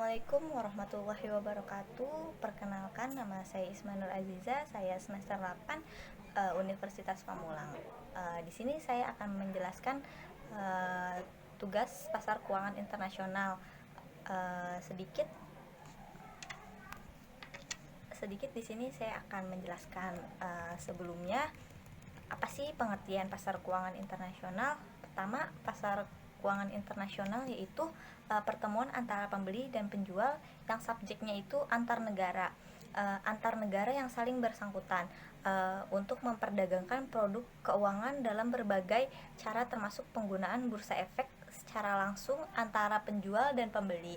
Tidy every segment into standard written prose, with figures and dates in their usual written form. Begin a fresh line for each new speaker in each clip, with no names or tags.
Assalamualaikum warahmatullahi wabarakatuh. Perkenalkan, nama saya Isma Nur Aziza. Saya semester 8 Universitas Pamulang. Di sini saya akan menjelaskan tugas pasar keuangan internasional. Sedikit di sini saya akan menjelaskan sebelumnya apa sih pengertian pasar keuangan internasional. Pertama, pasar keuangan internasional yaitu pertemuan antara pembeli dan penjual yang subjeknya itu antar negara yang saling bersangkutan untuk memperdagangkan produk keuangan dalam berbagai cara, termasuk penggunaan bursa efek secara langsung antara penjual dan pembeli.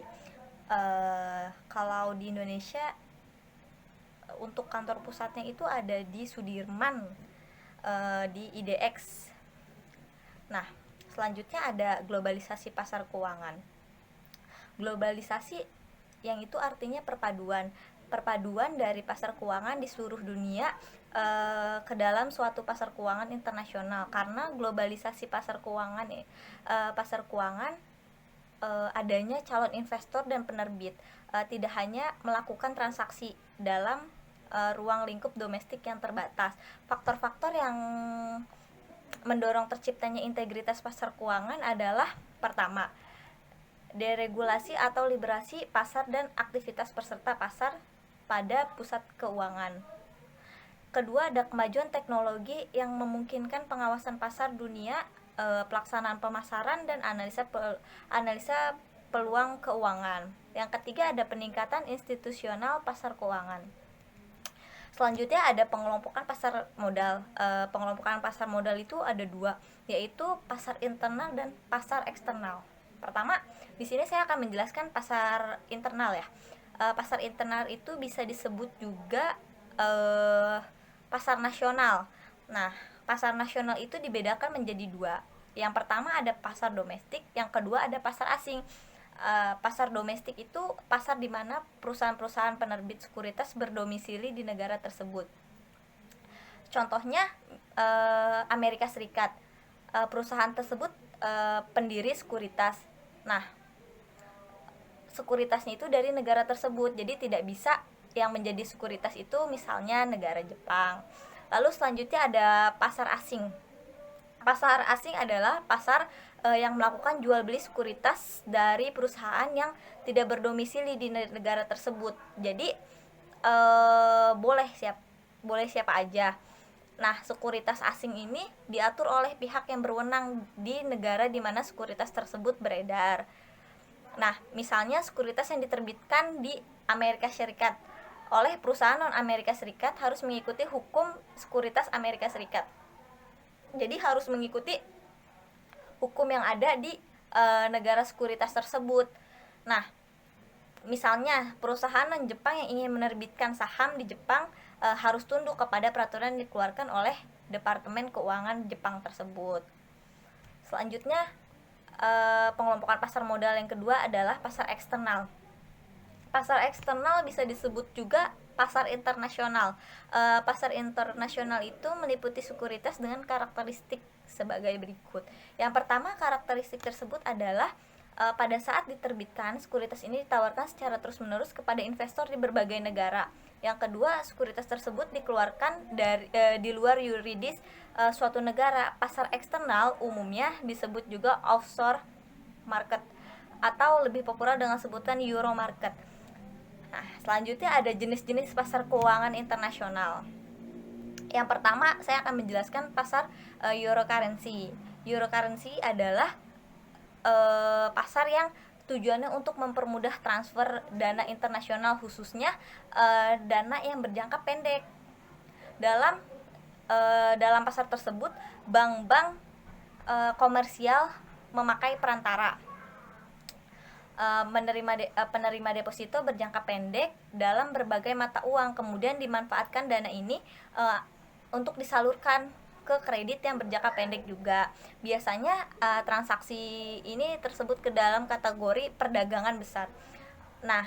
Kalau di Indonesia, untuk kantor pusatnya itu ada di Sudirman, di IDX. Nah, selanjutnya ada globalisasi pasar keuangan. Globalisasi yang itu artinya perpaduan dari pasar keuangan di seluruh dunia ke dalam suatu pasar keuangan internasional. Karena globalisasi pasar keuangan adanya calon investor dan penerbit tidak hanya melakukan transaksi dalam ruang lingkup domestik yang terbatas. Faktor-faktor yang mendorong terciptanya integritas pasar keuangan adalah: pertama, deregulasi atau liberasi pasar dan aktivitas peserta pasar pada pusat keuangan. Kedua, ada kemajuan teknologi yang memungkinkan pengawasan pasar dunia, pelaksanaan pemasaran dan analisa peluang keuangan. Yang ketiga, ada peningkatan institusional pasar keuangan. Selanjutnya ada pengelompokan pasar modal. Pengelompokan pasar modal itu ada dua, yaitu pasar internal dan pasar eksternal. Pertama, di sini saya akan menjelaskan pasar internal ya. Pasar internal itu bisa disebut juga pasar nasional. Nah, pasar nasional itu dibedakan menjadi dua. Yang pertama ada pasar domestik, yang kedua ada pasar asing. Pasar domestik itu pasar di mana perusahaan-perusahaan penerbit sekuritas berdomisili di negara tersebut. Contohnya Amerika Serikat. Perusahaan tersebut pendiri sekuritas. Nah, sekuritasnya itu dari negara tersebut, jadi tidak bisa yang menjadi sekuritas itu misalnya negara Jepang. Lalu selanjutnya ada pasar asing. Pasar asing adalah pasar yang melakukan jual beli sekuritas dari perusahaan yang tidak berdomisili di negara tersebut. Jadi boleh siapa aja. Nah, sekuritas asing ini diatur oleh pihak yang berwenang di negara di mana sekuritas tersebut beredar. Nah, misalnya sekuritas yang diterbitkan di Amerika Serikat oleh perusahaan non Amerika Serikat harus mengikuti hukum sekuritas Amerika Serikat. Jadi harus mengikuti hukum yang ada di negara sekuritas tersebut. Nah, misalnya perusahaan non Jepang yang ingin menerbitkan saham di Jepang harus tunduk kepada peraturan yang dikeluarkan oleh Departemen Keuangan Jepang tersebut. Selanjutnya, pengelompokan pasar modal yang kedua adalah pasar eksternal. Pasar eksternal bisa disebut juga pasar internasional. Pasar internasional itu meliputi sekuritas dengan karakteristik sebagai berikut. Yang pertama, karakteristik tersebut adalah pada saat diterbitkan, sekuritas ini ditawarkan secara terus-menerus kepada investor di berbagai negara. Yang kedua, sekuritas tersebut dikeluarkan di luar yuridis suatu negara. Pasar eksternal umumnya disebut juga offshore market atau lebih populer dengan sebutan euro market. Nah, selanjutnya ada jenis-jenis pasar keuangan internasional. Yang pertama, saya akan menjelaskan pasar euro currency. Euro currency adalah pasar yang tujuannya untuk mempermudah transfer dana internasional, khususnya dana yang berjangka pendek. Dalam pasar tersebut, bank-bank komersial memakai perantara. Penerima deposito berjangka pendek dalam berbagai mata uang, kemudian dimanfaatkan dana ini untuk disalurkan ke kredit yang berjangka pendek juga. Biasanya transaksi ini tersebut ke dalam kategori perdagangan besar. Nah,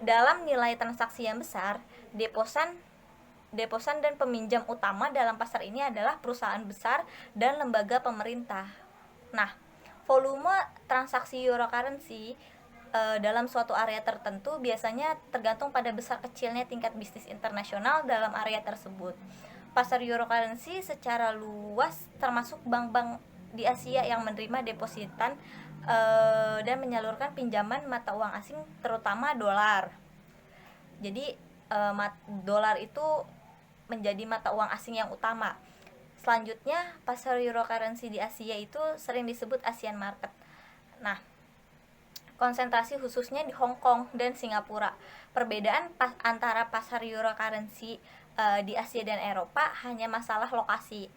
dalam nilai transaksi yang besar, deposan dan peminjam utama dalam pasar ini adalah perusahaan besar dan lembaga pemerintah. Nah, volume transaksi euro currency dalam suatu area tertentu biasanya tergantung pada besar kecilnya tingkat bisnis internasional dalam area tersebut. Pasar euro currency secara luas termasuk bank-bank di Asia yang menerima depositan dan menyalurkan pinjaman mata uang asing terutama dolar. Jadi dolar itu menjadi mata uang asing yang utama. Selanjutnya, pasar euro currency di Asia itu sering disebut Asian market. Nah, konsentrasi khususnya di Hong Kong dan Singapura. Perbedaan antara pasar euro currency di Asia dan Eropa hanya masalah lokasi.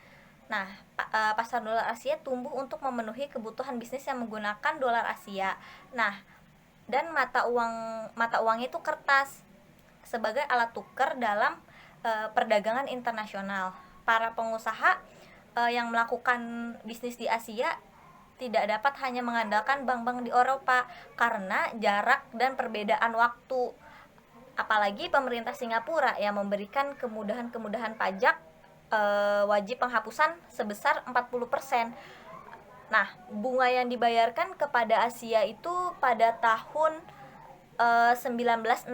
Nah, pasar dolar Asia tumbuh untuk memenuhi kebutuhan bisnis yang menggunakan dolar Asia. Nah, dan mata uangnya itu kertas sebagai alat tukar dalam perdagangan internasional. Para pengusaha yang melakukan bisnis di Asia tidak dapat hanya mengandalkan bank-bank di Eropa karena jarak dan perbedaan waktu. Apalagi pemerintah Singapura yang memberikan kemudahan-kemudahan pajak wajib penghapusan sebesar 40%. Nah, bunga yang dibayarkan kepada Asia itu pada tahun 1968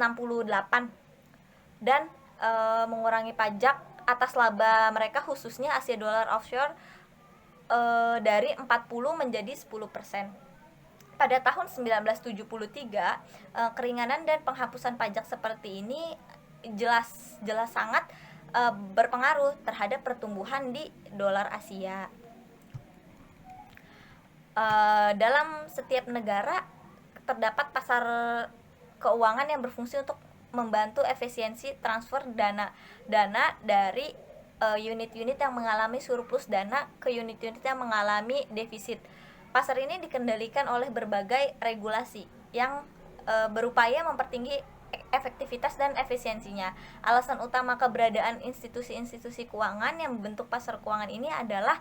dan mengurangi pajak atas laba mereka khususnya Asia Dollar Offshore dari 40 menjadi 10%. Pada tahun 1973, keringanan dan penghapusan pajak seperti ini jelas sangat berpengaruh terhadap pertumbuhan di dolar Asia. Dalam setiap negara terdapat pasar keuangan yang berfungsi untuk membantu efisiensi transfer dana dari unit-unit yang mengalami surplus dana ke unit-unit yang mengalami defisit. Pasar ini dikendalikan oleh berbagai regulasi yang berupaya mempertinggi efektivitas dan efisiensinya. Alasan utama keberadaan institusi-institusi keuangan yang membentuk pasar keuangan ini adalah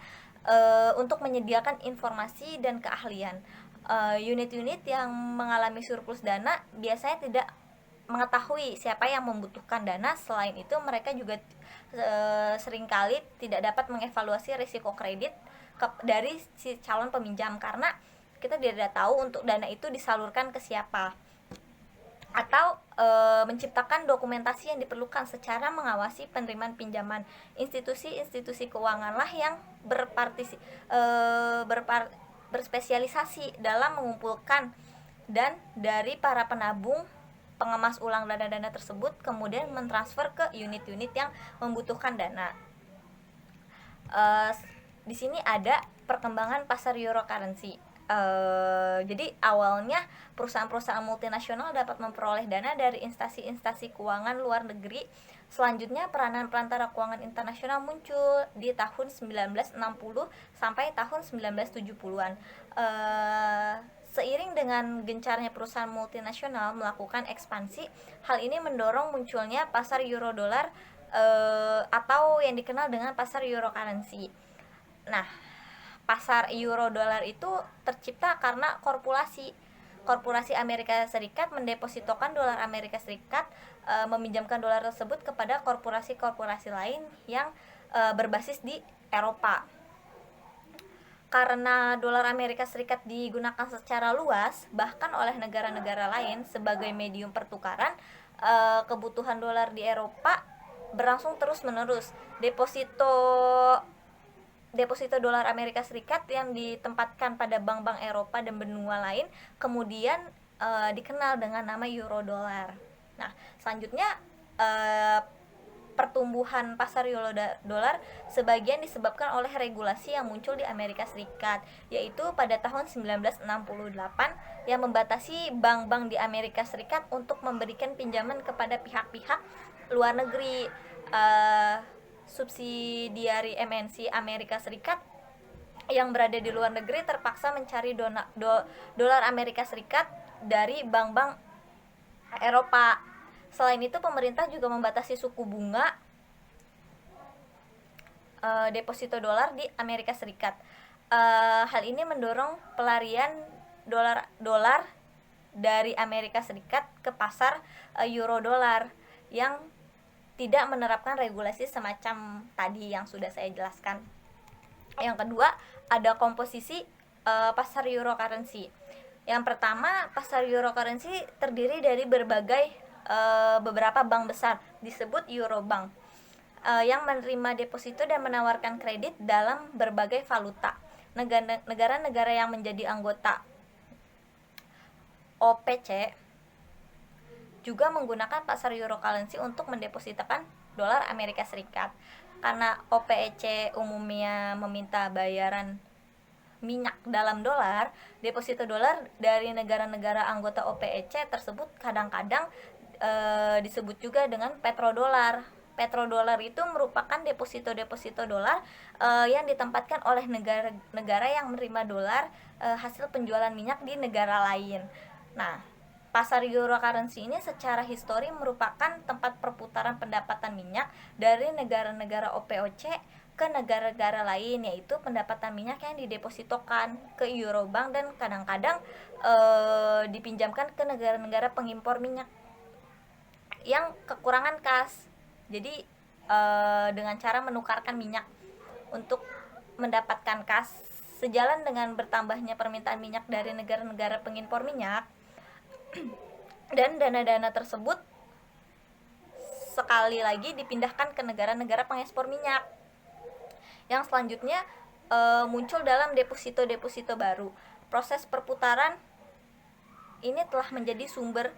untuk menyediakan informasi dan keahlian. Unit-unit yang mengalami surplus dana biasanya tidak mengetahui siapa yang membutuhkan dana. Selain itu mereka juga seringkali tidak dapat mengevaluasi risiko kredit dari si calon peminjam karena kita tidak tahu untuk dana itu disalurkan ke siapa, atau menciptakan dokumentasi yang diperlukan secara mengawasi penerimaan pinjaman. Institusi-institusi keuangan lah yang berspesialisasi dalam mengumpulkan dan dari para penabung pengemas ulang dana-dana tersebut kemudian mentransfer ke unit-unit yang membutuhkan dana. Di sini ada perkembangan pasar euro currency. Jadi awalnya perusahaan-perusahaan multinasional dapat memperoleh dana dari instansi-instansi keuangan luar negeri. Selanjutnya peranan perantara keuangan internasional muncul di tahun 1960 sampai tahun 1970-an. Seiring dengan gencarnya perusahaan multinasional melakukan ekspansi, hal ini mendorong munculnya pasar euro dolar atau yang dikenal dengan pasar euro currency. Nah, pasar euro dolar itu tercipta karena korporasi Amerika Serikat mendepositokan dolar Amerika Serikat, meminjamkan dolar tersebut kepada korporasi-korporasi lain yang berbasis di Eropa. Karena dolar Amerika Serikat digunakan secara luas bahkan oleh negara-negara lain sebagai medium pertukaran, kebutuhan dolar di Eropa berlangsung terus-menerus. Deposito dolar Amerika Serikat yang ditempatkan pada bank-bank Eropa dan benua lain kemudian dikenal dengan nama euro dolar. Nah, selanjutnya pertumbuhan pasar euro dolar sebagian disebabkan oleh regulasi yang muncul di Amerika Serikat, yaitu pada tahun 1968 yang membatasi bank-bank di Amerika Serikat untuk memberikan pinjaman kepada pihak-pihak luar negeri. Subsidiari MNC Amerika Serikat yang berada di luar negeri terpaksa mencari dolar Amerika Serikat dari bank-bank Eropa. Selain itu pemerintah juga membatasi suku bunga deposito dolar di Amerika Serikat. Hal ini mendorong pelarian dolar dari Amerika Serikat ke pasar euro dolar yang tidak menerapkan regulasi semacam tadi yang sudah saya jelaskan. Yang kedua, ada komposisi pasar euro currency. Yang pertama, pasar euro currency terdiri dari beberapa bank besar, disebut Eurobank, yang menerima deposito dan menawarkan kredit dalam berbagai valuta. Negara-negara yang menjadi anggota OPC juga menggunakan pasar euro currency untuk mendepositakan dolar Amerika Serikat. Karena OPEC umumnya meminta bayaran minyak dalam dolar, deposito dolar dari negara-negara anggota OPEC tersebut kadang-kadang disebut juga dengan petrodolar. Petrodolar itu merupakan deposito dolar yang ditempatkan oleh negara-negara yang menerima dolar hasil penjualan minyak di negara lain. Nah, pasar euro currency ini secara histori merupakan tempat perputaran pendapatan minyak dari negara-negara OPEC ke negara-negara lain, yaitu pendapatan minyak yang didepositokan ke Eurobank dan kadang-kadang dipinjamkan ke negara-negara pengimpor minyak yang kekurangan kas. Jadi dengan cara menukarkan minyak untuk mendapatkan kas, sejalan dengan bertambahnya permintaan minyak dari negara-negara pengimpor minyak, dan dana-dana tersebut sekali lagi dipindahkan ke negara-negara pengekspor minyak, yang selanjutnya muncul dalam deposito baru. Proses perputaran ini telah menjadi sumber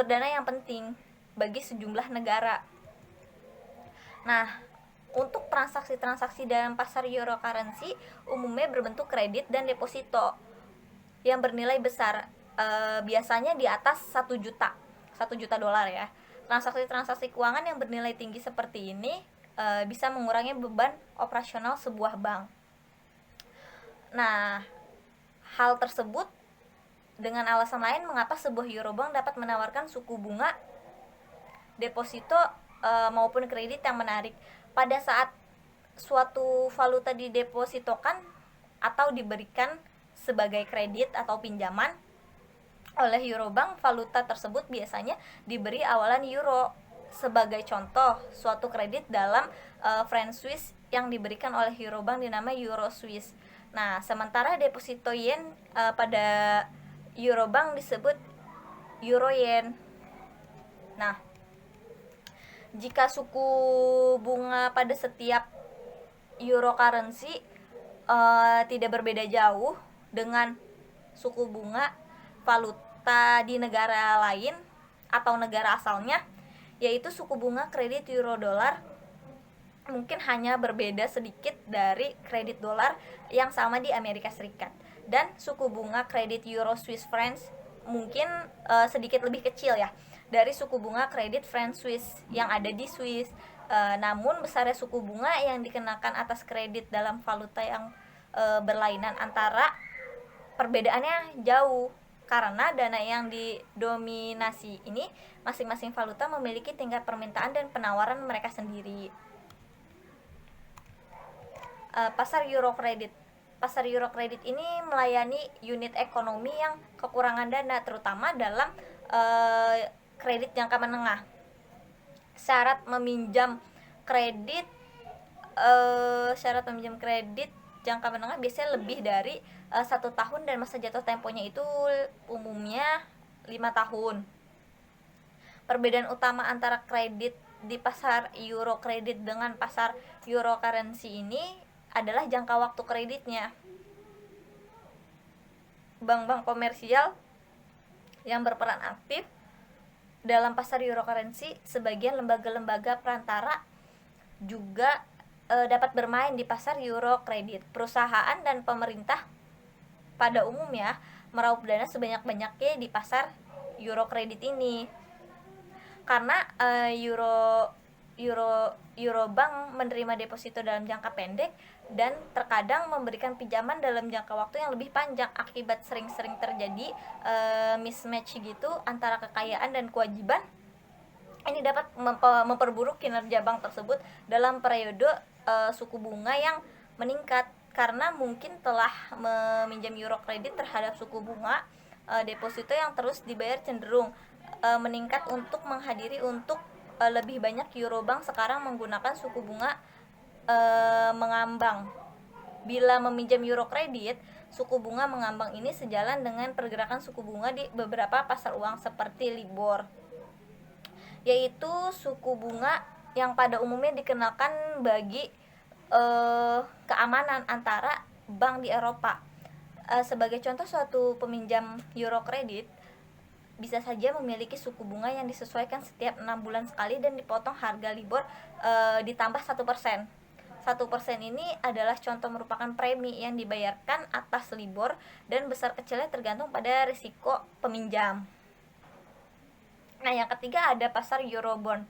dana yang penting bagi sejumlah negara. Nah, untuk transaksi-transaksi dalam pasar euro currency umumnya berbentuk kredit dan deposito yang bernilai besar, biasanya di atas 1 juta dolar ya. Transaksi-transaksi keuangan yang bernilai tinggi seperti ini bisa mengurangi beban operasional sebuah bank. Nah, hal tersebut dengan alasan lain mengapa sebuah Eurobank dapat menawarkan suku bunga deposito maupun kredit yang menarik. Pada saat suatu valuta didepositokan atau diberikan sebagai kredit atau pinjaman oleh Eurobank, valuta tersebut biasanya diberi awalan euro. Sebagai contoh, suatu kredit dalam franc Swiss yang diberikan oleh Eurobank dinamai euro Swiss. Nah, sementara deposito yen pada Eurobank disebut euro yen. Nah, jika suku bunga pada setiap euro currency tidak berbeda jauh dengan suku bunga valuta di negara lain atau negara asalnya, yaitu suku bunga kredit euro dolar mungkin hanya berbeda sedikit dari kredit dolar yang sama di Amerika Serikat, dan suku bunga kredit euro Swiss francs mungkin sedikit lebih kecil ya dari suku bunga kredit franc Swiss yang ada di Swiss. Namun besarnya suku bunga yang dikenakan atas kredit dalam valuta yang berlainan antara perbedaannya jauh, karena dana yang didominasi ini masing-masing valuta memiliki tingkat permintaan dan penawaran mereka sendiri. Pasar euro kredit ini melayani unit ekonomi yang kekurangan dana, terutama dalam kredit jangka menengah. Syarat meminjam kredit jangka menengah biasanya lebih dari 1 tahun dan masa jatuh temponya itu umumnya 5 tahun. Perbedaan utama antara kredit di pasar euro kredit dengan pasar euro currency ini adalah jangka waktu kreditnya. Bank-bank komersial yang berperan aktif dalam pasar euro currency, sebagian lembaga-lembaga perantara juga dapat bermain di pasar euro kredit. Perusahaan dan pemerintah pada umumnya meraup dana sebanyak-banyaknya di pasar euro kredit ini, karena Eurobank menerima deposito dalam jangka pendek dan terkadang memberikan pinjaman dalam jangka waktu yang lebih panjang. Akibat sering-sering terjadi mismatch gitu antara kekayaan dan kewajiban, ini dapat memperburuk kinerja bank tersebut dalam periode suku bunga yang meningkat, karena mungkin telah meminjam euro kredit terhadap suku bunga deposito yang terus dibayar cenderung meningkat untuk menghadiri untuk lebih banyak Eurobank sekarang menggunakan suku bunga mengambang. Bila meminjam euro kredit, suku bunga mengambang ini sejalan dengan pergerakan suku bunga di beberapa pasar uang seperti LIBOR, yaitu suku bunga yang pada umumnya dikenakan bagi keamanan antara bank di Eropa. Sebagai contoh, suatu peminjam euro kredit bisa saja memiliki suku bunga yang disesuaikan setiap 6 bulan sekali dan dipotong harga LIBOR ditambah 1%. 1% ini adalah contoh merupakan premi yang dibayarkan atas LIBOR dan besar kecilnya tergantung pada risiko peminjam. Nah, yang ketiga ada pasar Eurobond.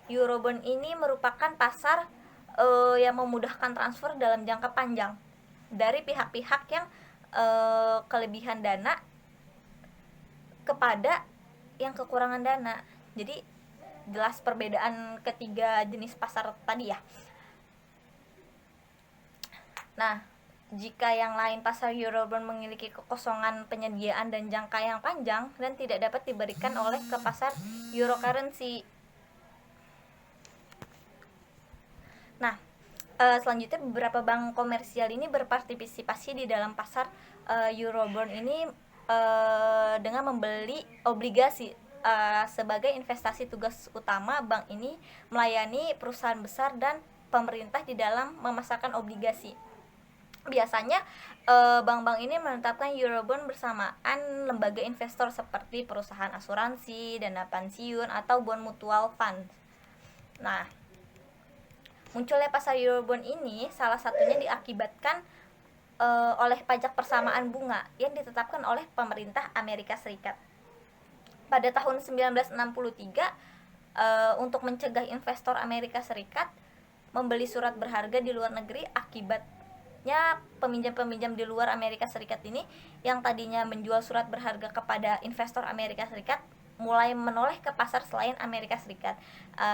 Eurobond ini merupakan pasar yang memudahkan transfer dalam jangka panjang dari pihak-pihak yang kelebihan dana kepada yang kekurangan dana. Jadi jelas perbedaan ketiga jenis pasar tadi ya. Nah, jika yang lain pasar Eurobond memiliki kekosongan penyediaan dan jangka yang panjang dan tidak dapat diberikan oleh ke pasar euro currency. Nah, selanjutnya beberapa bank komersial ini berpartisipasi di dalam pasar Eurobond ini dengan membeli obligasi sebagai investasi. Tugas utama bank ini melayani perusahaan besar dan pemerintah di dalam memasarkan obligasi. Biasanya bank-bank ini menetapkan Eurobond bersamaan lembaga investor seperti perusahaan asuransi, dana pensiun, atau bond mutual fund. Nah, munculnya pasar Eurobond ini salah satunya diakibatkan oleh pajak persamaan bunga yang ditetapkan oleh pemerintah Amerika Serikat. Pada tahun 1963, untuk mencegah investor Amerika Serikat membeli surat berharga di luar negeri, akibatnya peminjam-peminjam di luar Amerika Serikat ini yang tadinya menjual surat berharga kepada investor Amerika Serikat mulai menoleh ke pasar selain Amerika Serikat.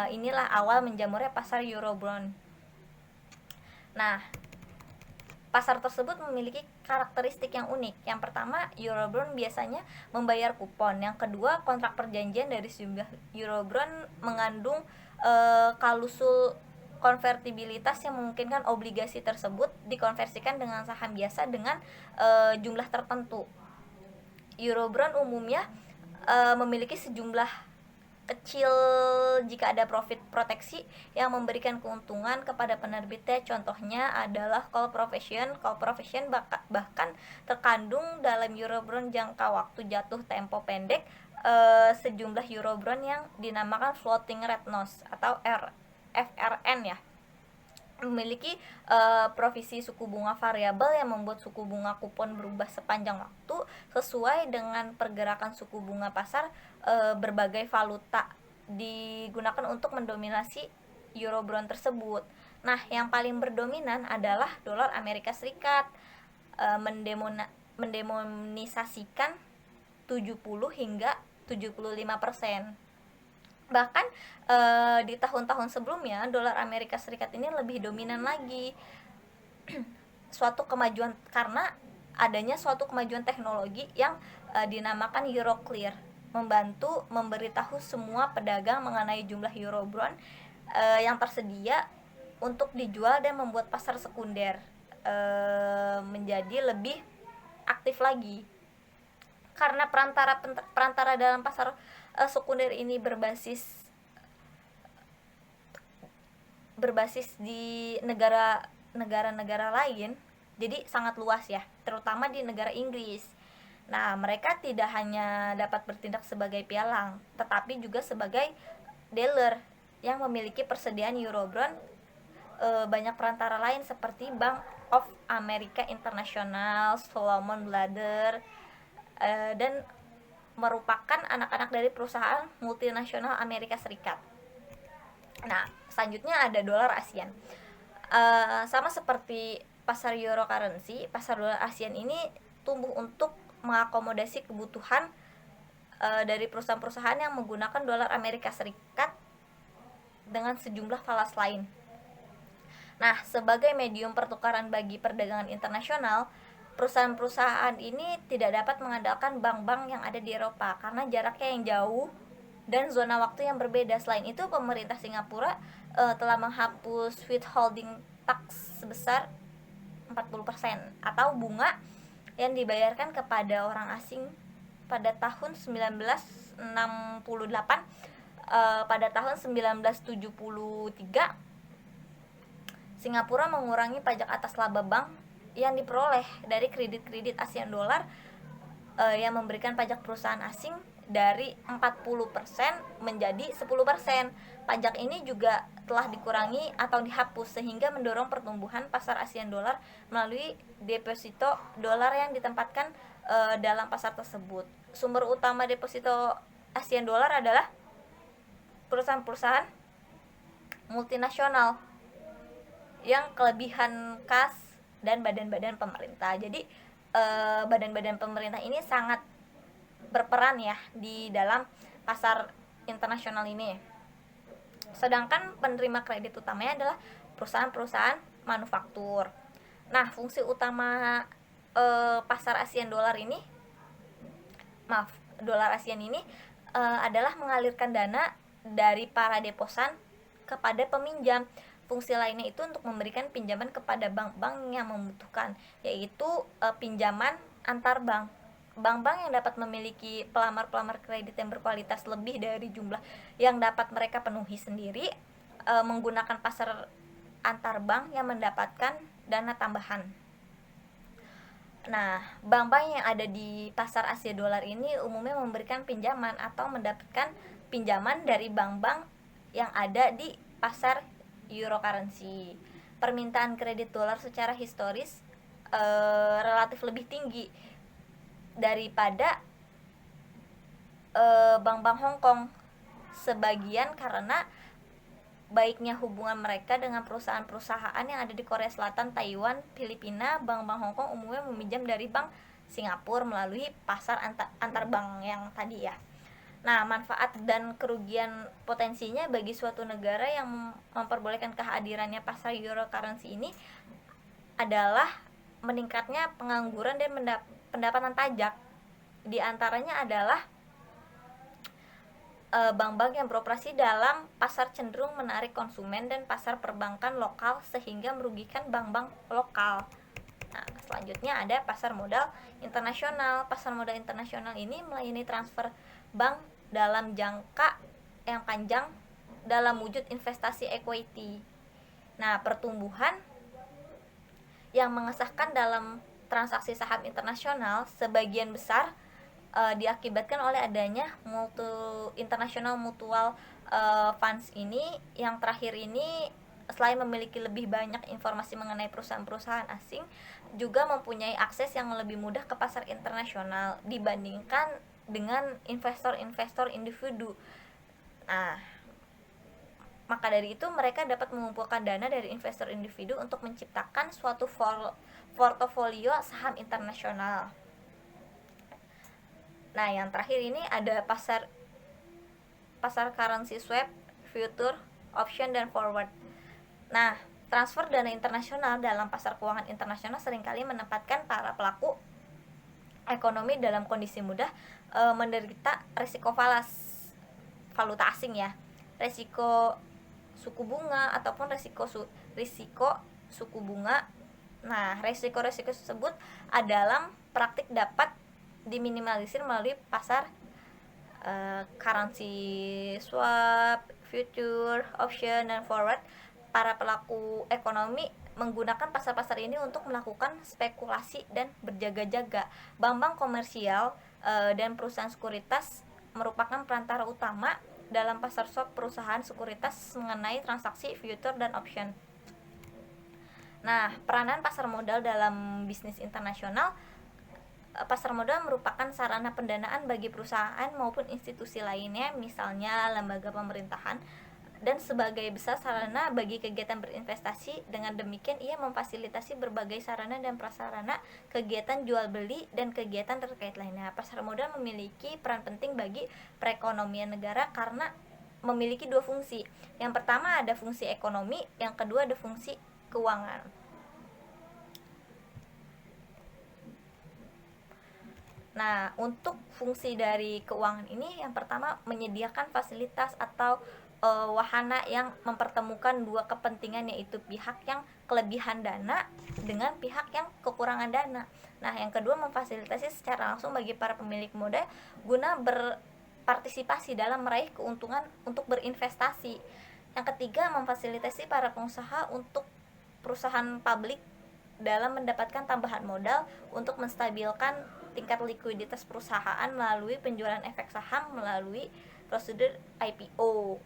Inilah awal menjamurnya pasar Eurobond. Nah, pasar tersebut memiliki karakteristik yang unik. Yang pertama, Eurobond biasanya membayar kupon. Yang kedua, kontrak perjanjian dari sejumlah Eurobond mengandung klausul konvertibilitas yang memungkinkan obligasi tersebut dikonversikan dengan saham biasa dengan jumlah tertentu. Eurobond umumnya memiliki sejumlah kecil jika ada profit proteksi yang memberikan keuntungan kepada penerbitnya. Contohnya adalah call provision. Call provision bahkan terkandung dalam Eurobond jangka waktu jatuh tempo pendek sejumlah Eurobond yang dinamakan floating rate notes atau FRN ya, memiliki provisi suku bunga variabel yang membuat suku bunga kupon berubah sepanjang waktu sesuai dengan pergerakan suku bunga pasar. Berbagai valuta digunakan untuk mendominasi Eurobond tersebut. Nah, yang paling berdominan adalah dolar Amerika Serikat, mendemonisasikan 70 hingga 75%. Bahkan di tahun-tahun sebelumnya dolar Amerika Serikat ini lebih dominan lagi. Suatu kemajuan karena adanya suatu kemajuan teknologi yang dinamakan Euroclear, membantu memberitahu semua pedagang mengenai jumlah Eurobond yang tersedia untuk dijual dan membuat pasar sekunder menjadi lebih aktif lagi. Karena perantara dalam pasar sekunder ini berbasis di negara-negara lain, jadi sangat luas ya, terutama di negara Inggris. Nah, mereka tidak hanya dapat bertindak sebagai pialang, tetapi juga sebagai dealer yang memiliki persediaan Eurobond. Banyak perantara lain seperti Bank of America International, Salomon Brothers, dan merupakan anak-anak dari perusahaan multinasional Amerika Serikat. Nah, selanjutnya ada dolar ASEAN. Sama seperti pasar euro currency, pasar dolar ASEAN ini tumbuh untuk mengakomodasi kebutuhan dari perusahaan-perusahaan yang menggunakan dolar Amerika Serikat dengan sejumlah falas lain. Nah, sebagai medium pertukaran bagi perdagangan internasional, perusahaan-perusahaan ini tidak dapat mengandalkan bank-bank yang ada di Eropa karena jaraknya yang jauh dan zona waktu yang berbeda. Selain itu, pemerintah Singapura telah menghapus withholding tax sebesar 40% atau bunga yang dibayarkan kepada orang asing pada tahun 1968. Pada tahun 1973 Singapura mengurangi pajak atas laba bank yang diperoleh dari kredit-kredit ASEAN dolar yang memberikan pajak perusahaan asing dari 40% menjadi 10%. Pajak ini juga telah dikurangi atau dihapus sehingga mendorong pertumbuhan pasar ASEAN dolar melalui deposito dolar yang ditempatkan dalam pasar tersebut. Sumber utama deposito ASEAN dolar adalah perusahaan-perusahaan multinasional yang kelebihan kas dan badan-badan pemerintah. Jadi badan-badan pemerintah ini sangat berperan ya di dalam pasar internasional ini. Sedangkan penerima kredit utamanya adalah perusahaan-perusahaan manufaktur. Nah, fungsi utama pasar ASEAN dolar ini, dolar ASEAN ini adalah mengalirkan dana dari para deposan kepada peminjam. Fungsi lainnya itu untuk memberikan pinjaman kepada bank-bank yang membutuhkan, yaitu pinjaman antar bank. Bank-bank yang dapat memiliki pelamar-pelamar kredit yang berkualitas lebih dari jumlah yang dapat mereka penuhi sendiri menggunakan pasar antar bank yang mendapatkan dana tambahan. Nah, bank-bank yang ada di pasar ASEAN dolar ini umumnya memberikan pinjaman atau mendapatkan pinjaman dari bank-bank yang ada di pasar euro currency. Permintaan kredit dolar secara historis relatif lebih tinggi daripada bank-bank Hong Kong, sebagian karena baiknya hubungan mereka dengan perusahaan-perusahaan yang ada di Korea Selatan, Taiwan, Filipina. Bank-bank Hong Kong umumnya meminjam dari bank Singapura melalui pasar antar bank yang tadi ya. Nah, manfaat dan kerugian potensinya bagi suatu negara yang memperbolehkan kehadirannya pasar euro currency ini adalah meningkatnya pengangguran dan pendapatan pajak. Di antaranya adalah bank-bank yang beroperasi dalam pasar cenderung menarik konsumen dan pasar perbankan lokal sehingga merugikan bank-bank lokal. Nah, selanjutnya ada pasar modal internasional. Pasar modal internasional ini melayani transfer bank dalam jangka yang panjang dalam wujud investasi equity. Nah, pertumbuhan yang mengesahkan dalam transaksi saham internasional sebagian besar diakibatkan oleh adanya international mutual funds ini. Yang terakhir ini selain memiliki lebih banyak informasi mengenai perusahaan-perusahaan asing, juga mempunyai akses yang lebih mudah ke pasar internasional dibandingkan dengan investor-investor individu. Nah, maka dari itu mereka dapat mengumpulkan dana dari investor individu untuk menciptakan suatu portofolio saham internasional. Nah, yang terakhir ini ada pasar currency swap, future, option, dan forward. Nah, transfer dana internasional dalam pasar keuangan internasional seringkali menempatkan para pelaku ekonomi dalam kondisi mudah menderita risiko valuta asing ya, risiko suku bunga ataupun risiko suku bunga. Nah, risiko-risiko tersebut dalam praktik dapat diminimalisir melalui pasar currency swap, future, option, dan forward. Para pelaku ekonomi menggunakan pasar-pasar ini untuk melakukan spekulasi dan berjaga-jaga. Bank-bank komersial dan perusahaan sekuritas merupakan perantara utama dalam pasar swap perusahaan sekuritas mengenai transaksi future dan option. Nah, peranan pasar modal dalam bisnis internasional. Pasar modal merupakan sarana pendanaan bagi perusahaan maupun institusi lainnya, misalnya lembaga pemerintahan, dan sebagai besar sarana bagi kegiatan berinvestasi. Dengan demikian ia memfasilitasi berbagai sarana dan prasarana kegiatan jual beli dan kegiatan terkait lainnya. Pasar modal memiliki peran penting bagi perekonomian negara karena memiliki dua fungsi. Yang pertama ada fungsi ekonomi, yang kedua ada fungsi keuangan. Nah, untuk fungsi dari keuangan ini yang pertama menyediakan fasilitas atau wahana yang mempertemukan dua kepentingan, yaitu pihak yang kelebihan dana dengan pihak yang kekurangan dana. Nah, yang kedua, memfasilitasi secara langsung bagi para pemilik modal guna berpartisipasi dalam meraih keuntungan untuk berinvestasi. Yang ketiga, memfasilitasi para pengusaha untuk perusahaan publik dalam mendapatkan tambahan modal untuk menstabilkan tingkat likuiditas perusahaan melalui penjualan efek saham melalui prosedur IPO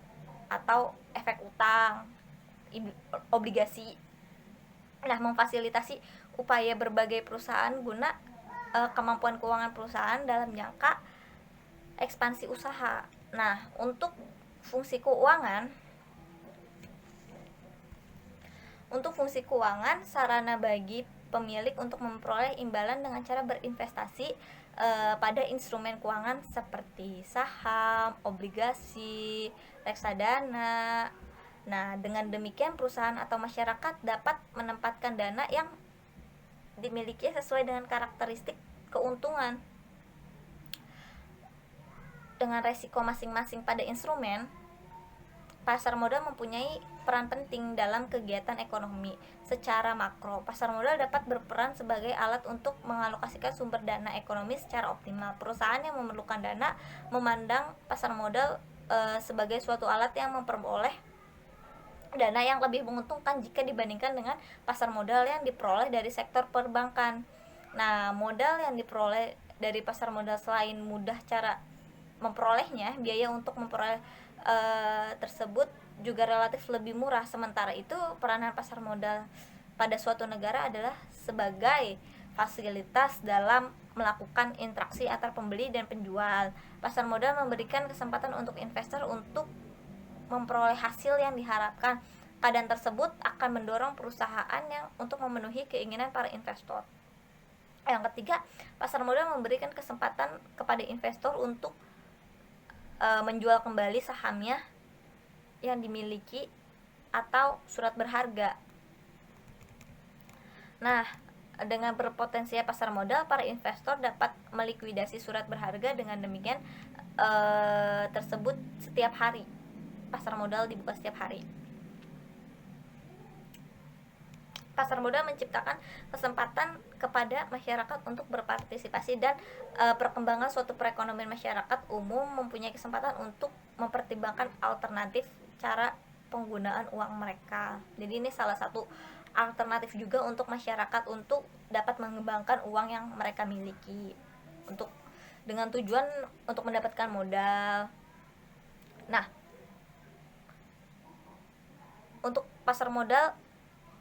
atau efek utang, obligasi. Nah, memfasilitasi upaya berbagai perusahaan guna kemampuan keuangan perusahaan dalam jangka ekspansi usaha. Nah, untuk fungsi keuangan, sarana bagi pemilik untuk memperoleh imbalan dengan cara berinvestasi pada instrumen keuangan seperti saham, obligasi, reksadana. Nah, dengan demikian perusahaan atau masyarakat dapat menempatkan dana yang dimiliki sesuai dengan karakteristik keuntungan. Dengan resiko masing-masing pada instrumen, pasar modal mempunyai peran penting dalam kegiatan ekonomi. Secara makro, pasar modal dapat berperan sebagai alat untuk mengalokasikan sumber dana ekonomi secara optimal. Perusahaan yang memerlukan dana memandang pasar modal sebagai suatu alat yang memperoleh dana yang lebih menguntungkan jika dibandingkan dengan pasar modal yang diperoleh dari sektor perbankan. Nah, modal yang diperoleh dari pasar modal selain mudah cara memperolehnya, biaya untuk memperoleh tersebut juga relatif lebih murah. Sementara itu, peranan pasar modal pada suatu negara adalah sebagai fasilitas dalam melakukan interaksi antar pembeli dan penjual. Pasar modal memberikan kesempatan untuk investor untuk memperoleh hasil yang diharapkan. Keadaan tersebut akan mendorong perusahaan yang untuk memenuhi keinginan para investor. Yang ketiga, pasar modal memberikan kesempatan kepada investor untuk menjual kembali sahamnya yang dimiliki atau surat berharga. Nah, dengan berpotensi pasar modal, para investor dapat melikuidasi surat berharga. Dengan demikian tersebut setiap hari. Pasar modal dibuka setiap hari. Pasar modal menciptakan kesempatan kepada masyarakat untuk berpartisipasi dan perkembangan suatu perekonomian. Masyarakat umum mempunyai kesempatan untuk mempertimbangkan alternatif cara penggunaan uang mereka. Jadi ini salah satu alternatif juga untuk masyarakat untuk dapat mengembangkan uang yang mereka miliki untuk dengan tujuan untuk mendapatkan modal. Nah, untuk pasar modal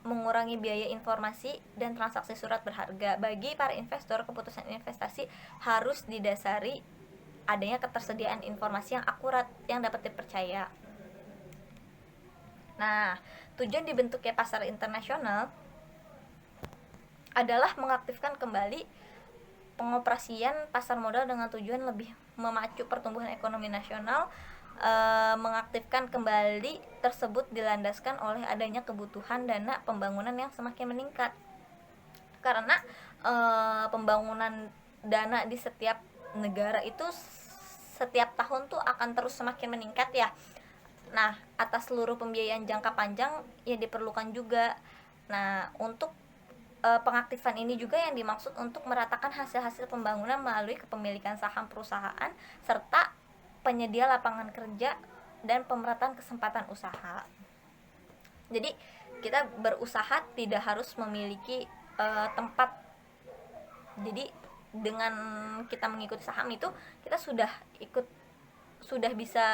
mengurangi biaya informasi dan transaksi surat berharga. Bagi para investor, keputusan investasi harus didasari adanya ketersediaan informasi yang akurat yang dapat dipercaya. Nah, tujuan dibentuknya pasar internasional adalah mengaktifkan kembali pengoperasian pasar modal dengan tujuan lebih memacu pertumbuhan ekonomi nasional. Mengaktifkan kembali tersebut dilandaskan oleh adanya kebutuhan dana pembangunan yang semakin meningkat, karena pembangunan dana di setiap negara itu setiap tahun tuh akan terus semakin meningkat ya. Nah, atas seluruh pembiayaan jangka panjang ya diperlukan juga. Nah, untuk pengaktifan ini juga yang dimaksud untuk meratakan hasil-hasil pembangunan melalui kepemilikan saham perusahaan serta penyedia lapangan kerja dan pemerataan kesempatan usaha. Jadi kita berusaha tidak harus memiliki tempat. Jadi dengan kita mengikuti saham itu kita sudah bisa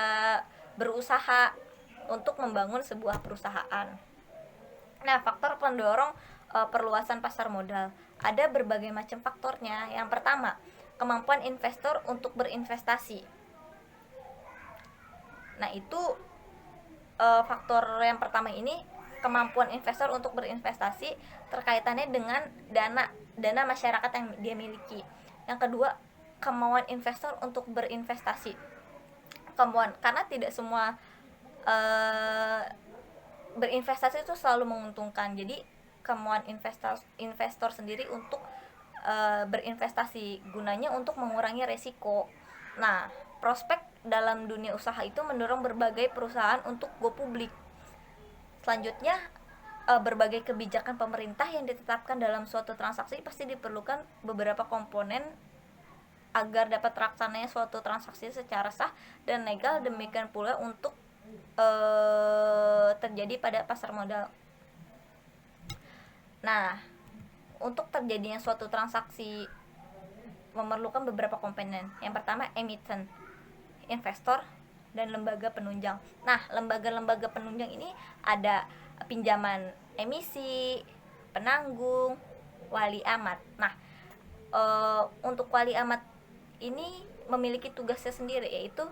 berusaha untuk membangun sebuah perusahaan. Nah, faktor pendorong perluasan pasar modal ada berbagai macam faktornya. Yang pertama, kemampuan investor untuk berinvestasi. Nah, itu faktor yang pertama ini, kemampuan investor untuk berinvestasi, terkaitannya dengan dana masyarakat yang dia miliki. Yang kedua, kemauan investor untuk berinvestasi. Karena tidak semua berinvestasi itu selalu menguntungkan. Jadi kemauan investor sendiri untuk berinvestasi gunanya untuk mengurangi resiko. Nah, prospek dalam dunia usaha itu mendorong berbagai perusahaan untuk go publik. Selanjutnya, berbagai kebijakan pemerintah yang ditetapkan dalam suatu transaksi pasti diperlukan beberapa komponen agar dapat terlaksananya suatu transaksi secara sah dan legal. Demikian pula untuk terjadi pada pasar modal. Nah, untuk terjadinya suatu transaksi memerlukan beberapa komponen. Yang pertama, emiten, investor, dan lembaga penunjang. Nah, lembaga-lembaga penunjang ini ada pinjaman emisi, penanggung, wali amat. Nah, untuk wali amat ini memiliki tugasnya sendiri, yaitu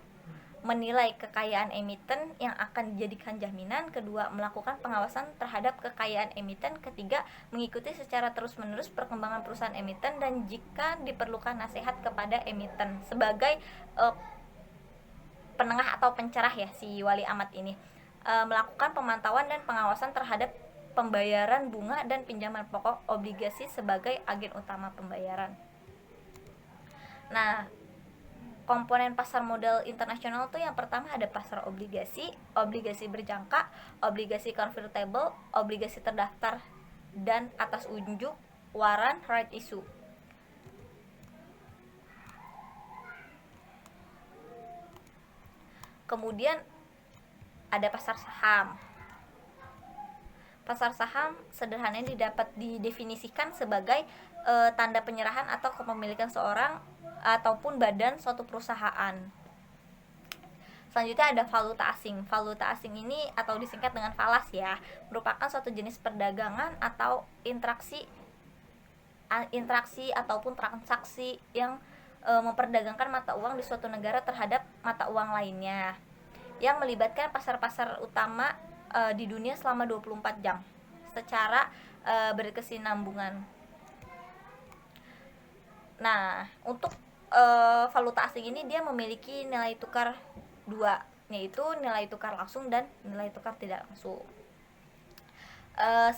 menilai kekayaan emiten yang akan dijadikan jaminan. Kedua, melakukan pengawasan terhadap kekayaan emiten. Ketiga, mengikuti secara terus-menerus perkembangan perusahaan emiten, dan jika diperlukan nasihat kepada emiten sebagai penengah atau pencerah ya si wali amat ini. Melakukan pemantauan dan pengawasan terhadap pembayaran bunga dan pinjaman pokok obligasi sebagai agen utama pembayaran. Nah, komponen pasar modal internasional tuh yang pertama ada pasar obligasi, obligasi berjangka, obligasi convertible, obligasi terdaftar dan atas unjuk, warrant, right issue. Kemudian ada pasar saham. Pasar saham sederhananya dapat didefinisikan sebagai tanda penyerahan atau kepemilikan seorang ataupun badan suatu perusahaan. Selanjutnya ada valuta asing. Valuta asing ini atau disingkat dengan falas ya, merupakan suatu jenis perdagangan atau interaksi ataupun transaksi yang memperdagangkan mata uang di suatu negara terhadap mata uang lainnya, yang melibatkan pasar-pasar utama di dunia selama 24 jam secara berkesinambungan. Nah, untuk valuta asing ini dia memiliki nilai tukar dua, yaitu nilai tukar langsung dan nilai tukar tidak langsung.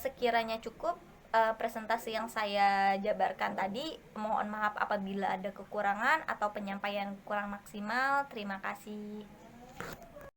Sekiranya cukup presentasi yang saya jabarkan tadi. Mohon maaf apabila ada kekurangan atau penyampaian kurang maksimal. Terima kasih.